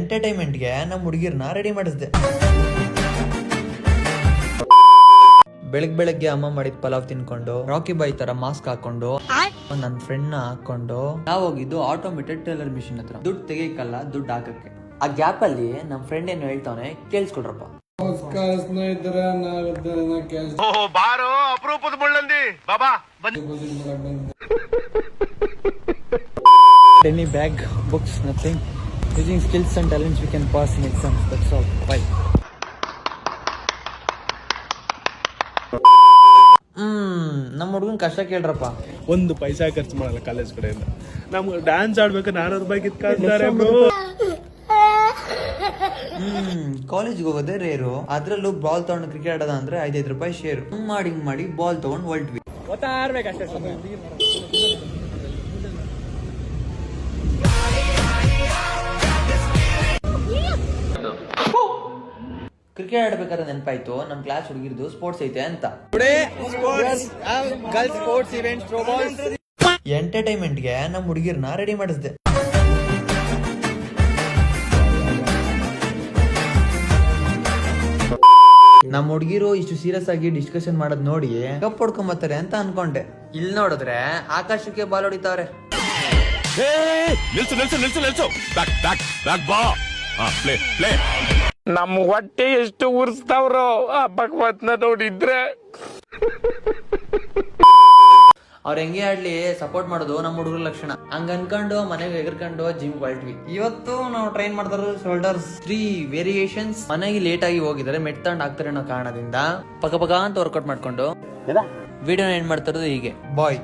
ಎಂಟರ್ಟೈನ್ಮೆಂಟ್ಗೆ ನಮ್ಮ ಹುಡುಗಿರ್ನ ರೆಡಿ ಮಾಡಿಸ್ದೆ. ಬೆಳಗ್ಗೆ ಅಮ್ಮ ಮಾಡಿದ ಪಲಾವ್ ತಿನ್ಕೊಂಡು ರಾಕಿ ಬಾಯ್ ತರ ಮಾಸ್ಕ್ ಹಾಕೊಂಡು ನನ್ನ ಫ್ರೆಂಡ್ ನ ಹಾಕೊಂಡು ನಾವ್ ಹೋಗಿದ್ದು ಆಟೋಮೇಟೆಡ್ ಟೇಲರ್ ಮಿಷಿನ್ ಹತ್ರ. ದುಡ್ಡು ತೆಗಿಯಕ್ಕಲ್ಲ, ದುಡ್ಡು ಹಾಕಕ್ಕೆ. ಆ ಗ್ಯಾಪ್ ಅಲ್ಲಿ ನಮ್ ಫ್ರೆಂಡ್ ಏನು ಹೇಳ್ತಾವನೆ ಕೇಳಿಸ್ಕೊಡ್ರಪ್ಪ. ನಮಸ್ಕಾರ ಸ್ನೇಹಿತರ, ಬಾರೋ ಅಪರೂಪದ ಮುಳ್ಳಂದಿ ಬಾಬಾ Any bag, books, nothing. Using skills and talents we can pass in exams. That's all. Bye. ನಮ್ಮ ಹುಡುಗನ್ ಕಷ್ಟ ಕೇಳ್ರಪ್ಪ. ಒಂದು ಪೈಸಾ ಖರ್ಚು ಮಾಡಲ್ಲ ಕಾಲೇಜ್ ಕಡೆಯಿಂದ. ನಮ್ಗೆ ಡ್ಯಾನ್ಸ್ ಆಡ್ಬೇಕು 400 ರೂಪಾಯಿ ಕಿತ್ಕೊಳ್ತಾರೆ. ಕಾಲೇಜ್ಗೆ ಹೋಗೋದೇ ರೇರು, ಅದ್ರಲ್ಲೂ ಬಾಲ್ ತಗೊಂಡು ಕ್ರಿಕೆಟ್ ಆಡೋದ ಅಂದ್ರೆ 5 ರೂಪಾಯಿ ಶೇರು. ಹಿಂಗ್ ಮಾಡಿ ಬಾಲ್ ತಗೊಂಡು ಹೊಲ್ಟ್ವಿ. ಕ್ರಿಕೆಟ್ ಆಡ್ಬೇಕಾದ್ರೆ ನೆನಪಾಯ್ತು ನಮ್ ಕ್ಲಾಸ್ ಹುಡುಗಿರ್ದು ಸ್ಪೋರ್ಟ್ಸ್ ಐತೆ ಅಂತ. ಎಂಟರ್ಟೈನ್ಮೆಂಟ್ಗೆ ನಮ್ ಹುಡುಗಿರ್ನ ರೆಡಿ ಮಾಡಿಸ್ದೆ. ನಮ್ ಹುಡುಗಿರು ಇಷ್ಟು ಸೀರಿಯಸ್ ಆಗಿ ಡಿಸ್ಕಷನ್ ಮಾಡೋದ್ ನೋಡಿ ಕಪ್ ಹೊಡ್ಕೊಂಬತ್ತಾರೆ ಅಂತ ಅನ್ಕೊಂಡೆ. ಇಲ್ಲಿ ನೋಡಿದ್ರೆ ಆಕಾಶಕ್ಕೆ ಬಾಲ್ ಹೊಡಿತಾವ್ರೆ. ನಮ್ ಹೊಟ್ಟೆ ಎಷ್ಟು ಉರ್ಸ್ತಾವ್ರೋ ಆ ಭಗವತ್ನ ನೋಡಿದ್ರೆ. ಅವ್ರ ಹೆಂಗೆ ಆಡ್ಲಿ ಸಪೋರ್ಟ್ ಮಾಡೋದು ನಮ್ಮ ಹುಡುಗರ ಲಕ್ಷಣ. ಹಂಗ ಅನ್ಕೊಂಡು ಮನೆಗೆ ಎಗರ್ಕೊಂಡು ಜಿಮ್ ಹೊರಟ್ವಿ. ಇವತ್ತು ನಾವು ಟ್ರೈನ್ ಮಾಡ್ತಾರ ಶೋಲ್ಡರ್ಸ್ 3 ವೇರಿಯೇಷನ್ಸ್. ಮನೆಗೆ ಲೇಟ್ ಆಗಿ ಹೋಗಿದ್ದಾರೆ, ಮೆಟ್ ತಗೊಂಡ್ ಆಗ್ತಾರೆ ಅನ್ನೋ ಕಾರಣದಿಂದ ಪಕ ಅಂತ ವರ್ಕೌಟ್ ಮಾಡ್ಕೊಂಡು ವಿಡಿಯೋನ ಏನ್ ಮಾಡ್ತಾರದು ಹೀಗೆ. ಬಾಯ್